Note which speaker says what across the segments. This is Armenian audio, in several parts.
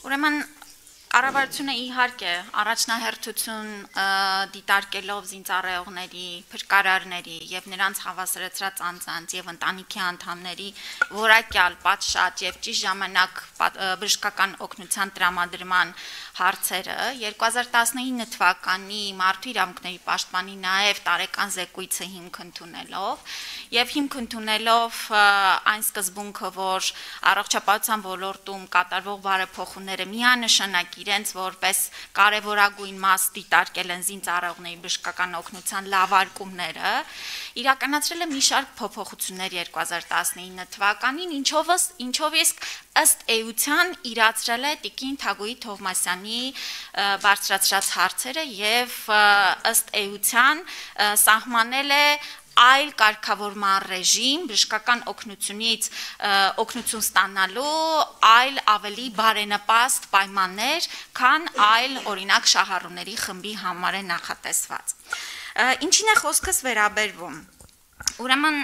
Speaker 1: Ուրեմն Կառավարությունը իհարկե առաջնահերթություն դիտարկելով զինծառայողների, փրկարարների եւ նրանց հավասարեցրած անձանց եւ ընտանիքի անդամների որակյալ, պատշաճ եւ ճիշտ ժամանակ բժշկական օգնության տրամադրման հարցերը 2019 թվականի Մարդու իրավունքների պաշտպանի նաեւ տարեկան զեկույցը հիմք ընդունելով եւ հիմք ընդունելով այն սկզբունքը, որ առողջապահության ոլորտում կատարվող բարեփոխումները միանշանակ իրենց որպես կարևորագույն մաս դիտարկել են զինծառայողների բժշկական օգնության լավարկումները, իրականացրել է մի շարք փոփոխություններ 2019 թվականին, ինչով իսկ ըստ էության իրացրել է Տիկին Թագուհի Թովմասյանի բարձրացրած հարցերը եւ ըստ էության սահմանել է այլ կարգավորման ռեժիմ բժշկական օգնությունից օգնություն ստանալու այլ ավելի բարենպաստ պայմաններ, քան այլ օրինակ շահառուների խմբի համար է նախատեսված։ Ինչին է խոսքս վերաբերվում։ Ուրեմն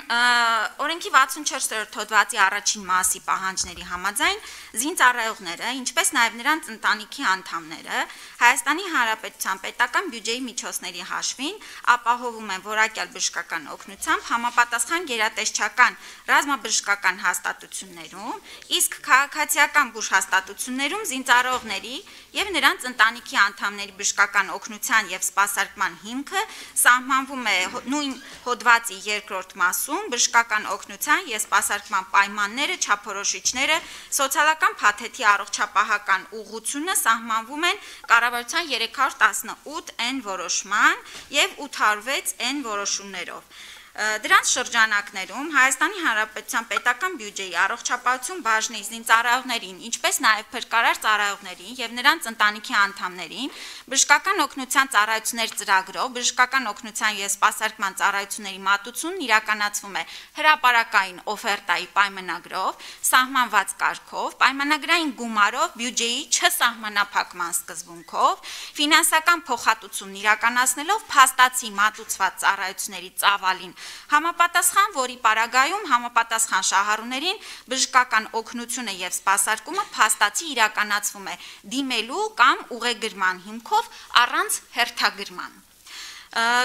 Speaker 1: օրենքի 64-րդ հոդվածի առաջին մասի պահանջների համաձայն զինծառայողները, ինչպես նաև նրանց ընտանիքի անդամները Հայաստանի Հանրապետության պետական բյուջեի միջոցների հաշվին ապահովում են որակյալ բժշկական օգնությամբ համապատասխան գերատեսչական ռազմաբժշկական հաստատություններում, իսկ քաղաքացիական բուժհաստատություններում զինծառայողների եւ նրանց ընտանիքի անդամների բժշկական օգնության եւ սպասարկման հիմքը սահմանվում է նույն հոդվածի երկրորդ մասում բժշկական օգնության եւ սպասարկման պայմանները, չափորոշիչները, սոցիալական փաթեթի առողջապահական ուղղությունը սահմանվում են կառավարության 318N որոշման եւ 806N որոշումներով։ Դրանց շրջանակներում Հայաստանի Հանրապետության պետական բյուջեի առողջապահություն բաժնի զինծառայողներին, ինչպես նաև փրկարար ծառայողներին եւ նրանց ընտանիքի անդամներին բժշկական օգնության ծառայություններ ծրագրով բժշկական օգնության եւ սպասարկման ծառայությունների մատուցումն իրականացվում է հրապարակային օֆերտայի պայմանագրով, սահմանված կարգով, պայմանագրային գումարով բյուջեի չսահմանափակման սկզբունքով, ֆինանսական փոխհատուցումն իրականացնելով փաստացի մատուցված ծառայությունների ծավալին համապատասխան, որի պարագայում համապատասխան շահառուներին բժշկական օգնությունը եւ սպասարկումը փաստացի իրականացվում է դիմելու կամ ուղեգրման հիմքով առանց հերթագրման։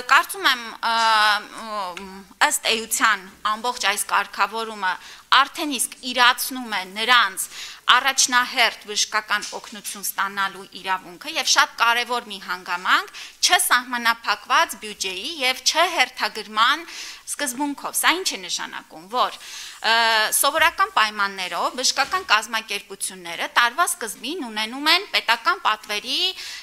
Speaker 1: Կարծում եմ ըստ էության ամբողջ այս կարգավորումը արդեն իսկ իրացնում է նրանց առաջնահերթ բժշկական օգնություն ստանալու իրավունքը եւ շատ կարեւոր մի հանգամանք չսահմանափակված բյուջեի եւ չհերթագրման սկզբունքով։ Սա ինչ է նշանակում, որ սովորական պայմաններով բժշկական կազմակերպությունները տարվա սկզբին ունենում են պետական պատվերի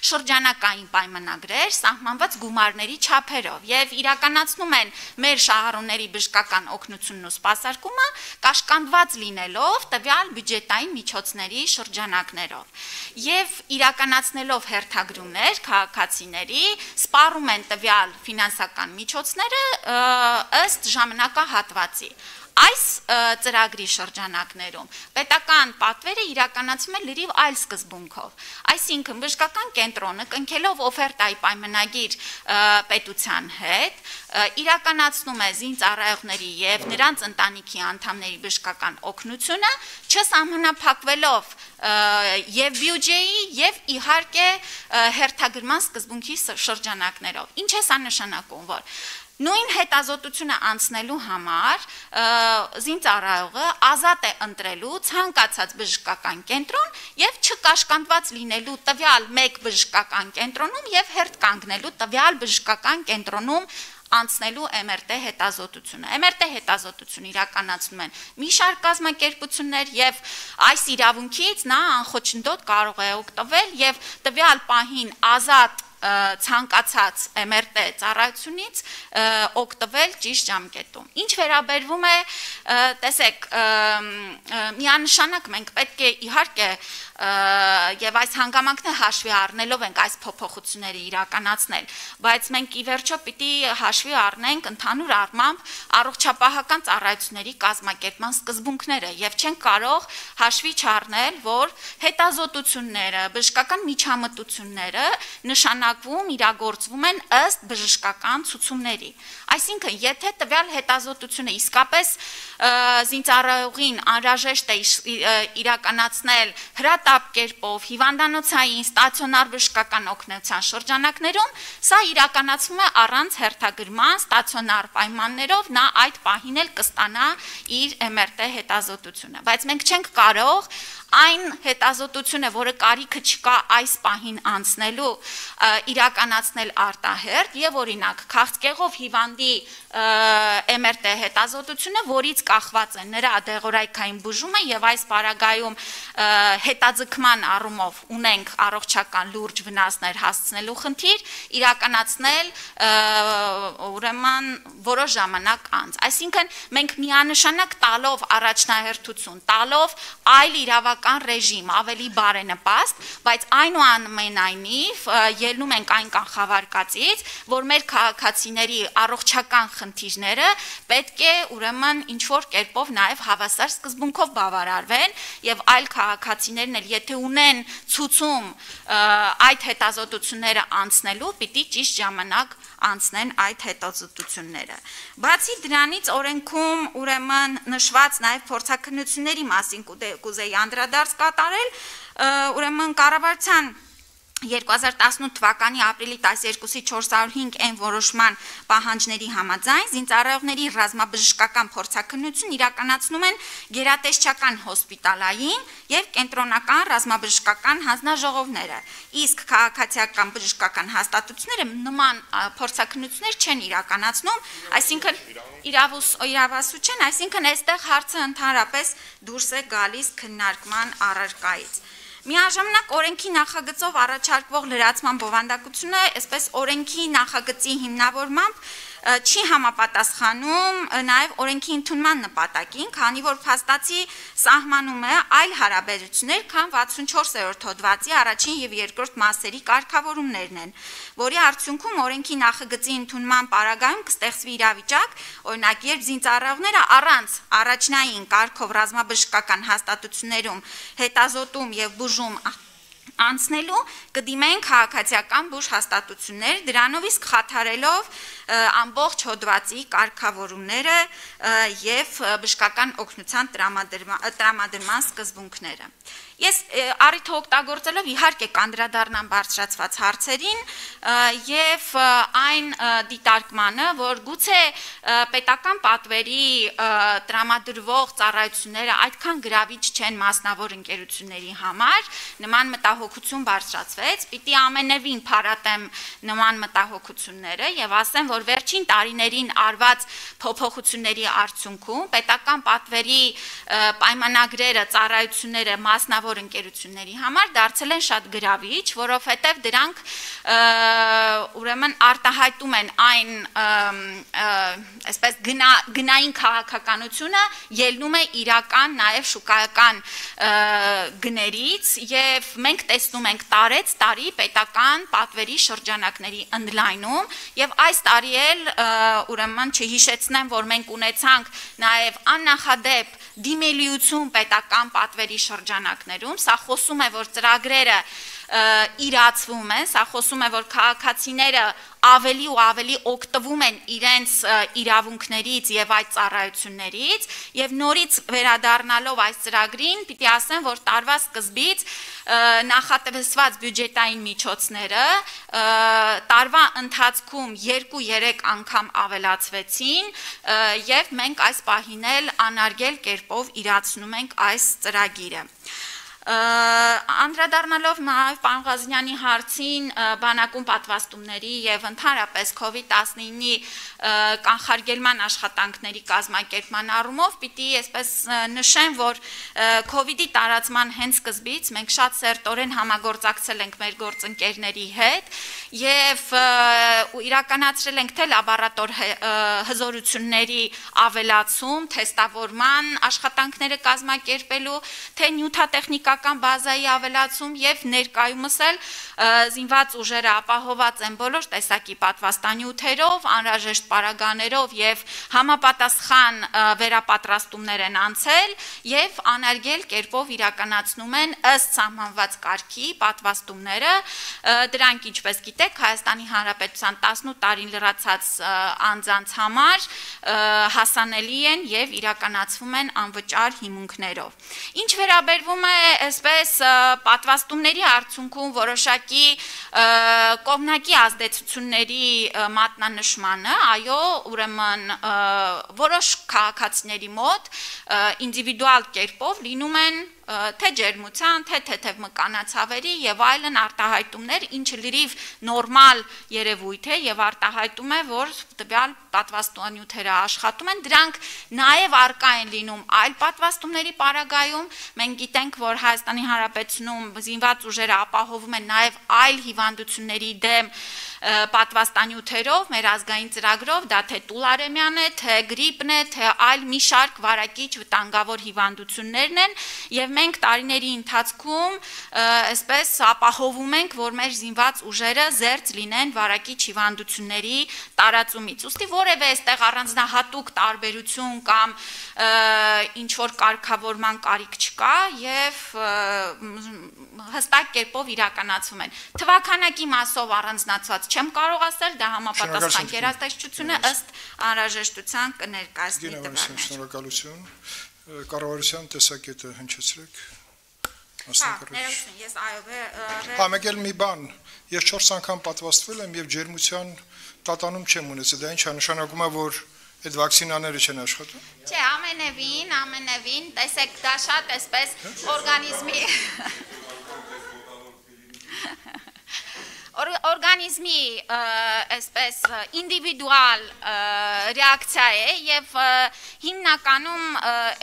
Speaker 1: շրջանակային պայմանագրեր սահմանված գումարների չափերով եւ իրականացնում են մեր շահառուների բժշկական օգնությունն ու սպասարկումը կաշկանդված լինելով տվյալ բյուջետային միջոցների շրջանակներով եւ իրականացնելով հերթագրումներ քաղաքացիների սպառում են տվյալ ֆինանսական միջոցները ըստ ժամանակահատվածի։ Այս ծրագրի շրջանակներում պետական պատվերը իրականացվում է լրիվ այլ սկզբունքով։ Այսինքն բժշկական կենտրոնը կնքելով օֆերտայի պայմանագիր պետության հետ իրականացնում է զինծառայողների եւ նրանց ընտանիքի անդամների բժշկական օգնությունը չսահմանափակվելով եւ բյուջեի եւ իհարկե հերթագրման սկզբունքի շրջանակներով։ Ինչ է սա նշանակում, որ նույն հետազոտությունը անցնելու համար զինծառայողը ազատ է ընտրելու ցանկացած բժշկական կենտրոն եւ չկաշկանդված լինելու տվյալ մեկ բժշկական կենտրոնում եւ հերթ կանգնելու տվյալ բժշկական կենտրոնում անցնելու MRT հետազոտությունը։ MRT հետազոտություն իրականացնում են մի շարք կազմակերպություններ եւ այս իրավունքից նա անխոչնդոտ կարող է օգտվել եւ տվյալ պահին ազատ ցանկացած MRT ծառայությունից օգտվել ճիշտ ժամկետում։ Ինչ վերաբերվում է, տեսեք, միանշանակ մենք պետք է իհարկե եւ այս հանգամանքները հաշվի առնելով ենք այս փոփոխությունները իրականացնել, բայց մենք ի վերջո պիտի հաշվի առնենք ընդհանուր առմամբ առողջապահական ծառայությունների կազմակերպման սկզբունքները եւ չենք կարող հաշվի չառնել, որ հետազոտությունները, բժշկական միջամտությունները նշանակում շարունակվում, իրագործվում են ըստ բժշկական ցուցումների։ Այսինքն, եթե տվյալ հետազոտությունը իսկապես զինծառայողին անհրաժեշտ է իրականացնել հրատապ կերպով հիվանդանոցային ստացիոնար բժշկական օգնության շրջանակներում, սա իրականացվում է առանց հերթագրման ստացիոնար պայմաններով, նա այդ պահին էլ կստանա իր MRT հետազոտությունը, բայց մենք չենք կարող այն հետազոտությունը, որը կարիքը չկա այս պահին անցնելու, իրականացնել արտահերթ եւ օրինակ քաղցկեղով հիվանդի MRT հետազոտությունը, որից կախված է նրա դեղորայքային բուժումը եւ այս պարագայում հետաձգման առումով ունենք առողջական լուրջ վնասներ հասցնելու խնդիր, իրականացնել ուրեմն որոշ ժամանակ անց։ Այսինքն մենք միանշանակ տալով առաջնահերթություն, տալով այլ իրավական ռեժիմ ավելի բարենպաստ, բայց այնուամենայնիվ ելնում ենք այն կանխավարկածից, որ մեր քաղաքացիների առողջական խնդիրները պետք է ուրեմն ինչ-որ կերպով նաև հավասար սկզբունքով բավարարվեն եւ այլ քաղաքացիներն էլ եթե ունեն ցուցում այդ հետազոտությունները անցնելու, պիտի ճիշտ ժամանակ անցնեն այդ հետազոտությունները։ Բացի դրանից օրենքում ուրեմն նշված նաև փորձաքննությունների մասին կուզեի անդրադարձ կատարել, ուրեմն կառավարության 2018 թվականի ապրիլի 12-ի 405 որոշման պահանջների համաձայն զինծառայողների ռազմաբժշկական փորձաքննություն իրականացնում են գերատեսչական հոսպիտալային եւ կենտրոնական ռազմաբժշկական հանձնաժողովները, իսկ քաղաքացիական բժշկական հաստատությունները նման փորձաքննություններ չեն իրականացնում, այսինքն իրավասու չեն, այսինքն այստեղ հարցը ընդհանրապես դուրս է գալիս քննարկման առարկայից։ Միաժամանակ օրենքի նախագծով առաջարկվող լրացման բովանդակությունը, այսպես օրենքի նախագծի հիմնավորմամբ չի համապատասխանում նաև օրենքի ընդունման նպատակին, քանի որ փաստացի սահմանում է այլ հարաբերություններ, քան 64-րդ հոդվածի առաջին եւ երկրորդ մասերի կարգավորումներն են, որի արդյունքում օրենքի նախագծի ընդունման պարագայում կստեղծվի իրավիճակ, օրինակ, երբ զինծառայողները առանց առաջնային կարգով ռազմաբժշկական հաստատություններում հետազոտում եւ բուժում անցնելու կդիմեն քաղաքացիական բուժ հաստատություններ, դրանով իսկ խաթարելով ամբողջ հոդվածի կարգավորումները եւ բժշկական օգնության տրամադրման սկզբունքները։ Ես առիթը օգտագործելով իհարկե կանդրադառնամ բարձրացված հարցերին եւ այն դիտարկմանը, որ գուցե պետական պատվերի տրամադրվող ծառայությունները այդքան գրավիչ չեն մասնավոր ընկերությունների համար, նման մտահոգություն բարձրացվեց, պիտի ամենևին փարատեմ նման մտահոգությունները եւ ասեմ, որ վերջին տարիներին արված փոփոխությունների արդյունքում պետական պատվերի պայմանագրերը, ծառայությունները մասնավոր ընկերությունների համար դարձել են շատ գրավիչ, որովհետև դրանք ուրեմն արտահայտում են այն այսպես գնային քաղաքականությունը ելնում է իրական նաև շուկայական գներից եւ մենք տեսնում ենք տարեց տարի պետական պատվերի շրջանակների ընդլայնում եւ այս տարի էլ ուրեմն չհիշեցնեմ, որ մենք ունեցանք նաև աննախադեպ դիմելիություն պետական պատվերի շրջանակներում, սա խոսում է, որ ծրագրերը իրացվում են, սա խոսում է, որ քաղաքացիները ավելի ու ավելի օգտվում են իրենց իրավունքներից եւ այդ ծառայություններից եւ նորից վերադառնալով այս ծրագրին, պիտի ասեմ, որ տարվա սկզբից նախատեսված բյուջետային միջոցները տարվա ընթացքում 2-3 անգամ ավելացվեցին եւ մենք այս պահին էլ անարգել կերպով իրացնում ենք այս ծրագիրը։ Անդրադառնալով նաև պարոն Ղազնյանի հարցին բանակում պատվաստումների եւ ընդհանրապես COVID-19-ի կանխարգելման աշխատանքների կազմակերպման առումով պիտի այսպես նշեմ, որ COVID-ի տարածման հենց սկզբից մենք շատ սերտորեն համագործակցել ենք մեր գործընկերների հետ եւ իրականացրել ենք թե լաբորատոր հզորությունների ավելացում, թեստավորման աշխատանքները կազմակերպելու, թե նյութատեխնիկա ֆիզիկական բազայի ավելացում եւ ներկայումս էլ զինված ուժերը ապահոված են բոլոր տեսակի պատվաստանյութերով, անհրաժեշտ պարագաներով եւ համապատասխան վերապատրաստումներ են անցել եւ անարգել կերպով իրականացնում են ըստ սահմանված կարգի պատվաստումները, դրանք ինչպես գիտեք Հայաստանի Հանրապետության 18 տարին լրացած անձանց համար հասանելի են եւ իրականացվում են անվճար հիմունքներով։ Ինչ վերաբերվում է այսպես պատվաստումների արդյունքում որոշակի կողմնակի ազդեցությունների մատնանշմանը, այո, ուրեմն որոշ քաղաքացիների մոտ ինդիվիդուալ կերպով լինում են թե ջերմության, թե թեթև մկանացավերի եւ այլն արտահայտումներ, ինչը լրիվ նորմալ երևույթ է եւ արտահայտում է, որ տվյալ պատվաստանյութերը աշխատում են, դրանք նաեւ արկա են լինում այլ պատվաստումների պարագայում, մենք գիտենք, որ Հայաստանի Հանրապետությունում զինված ուժերը ապահովում են նաեւ այլ հիվանդությունների դեմ պատվաստանյութերով, մեր ազգային ծրագրով, դա թե տուլարեմիան է, թե գրիպն է, թե այլ մի շարք վարակիչ վտանգավոր հիվանդություններն են եւ մենք տարիների ընթացքում այսպես ապահովում ենք, որ մեր զինված ուժերը զերծ լինեն վարակիչ հիվանդությունների տարածումից։ Ուստի որևէ այստեղ առանձնահատուկ տարբերություն կամ ինչ որ կարգավորման կարիք չկա եւ հստակ կերպով իրականացվում են։ Թվականակի մասով առանձնացված չեմ կարող ասել, դա համապատասխան կերաստեղծությունը ըստ անհրաժեշտության կներկայացնի տվյալներ։
Speaker 2: Շնորհակալություն։ Կառավարության տեսակետը հնչեցրեք։
Speaker 1: Ներողություն, ես այո,
Speaker 2: հա, մեկ էլ մի բան, ես 4 անգամ պատվաստվել եմ եւ ջերմության տատանում չեմ ունեցել, դա ինչա նշանակում է, որ այդ վակցինաները չեն աշխատում։
Speaker 1: Չէ, ամենևին, տեսեք, դա շատ այսպես օրգանիզմի այսպես ինդիվիդուալ ռեակցիա է եւ հիմնականում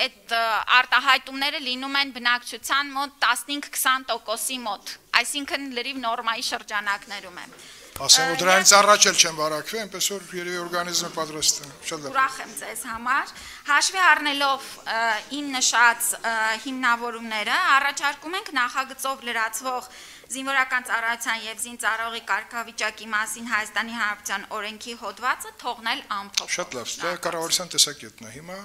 Speaker 1: այդ արտահայտումները լինում են բնակչության մոտ 15-20%-ի մոտ, այսինքն լրիվ նորմայի շրջանակներում են։
Speaker 2: Ասեմ, որ դրանից առաջ էլ չեմ վարակվի, այնպես որ երևի օրգանիզմը պատրաստ է։ Շատ լավ։
Speaker 1: Ուրախ եմ ձեզ համար։ Հաշվի առնելով իմ նշած հիմնավորումները, առաջարկում ենք նախագծով լրացվող զինվորական ծառայության եւ զինծառայողի կարգավիճակի մասին Հայաստանի Հանրապետության օրենքի հոդվածը թողնել անփոփոխ։
Speaker 2: Շատ լավ, դա կառավարության տեսակետն է հիմա։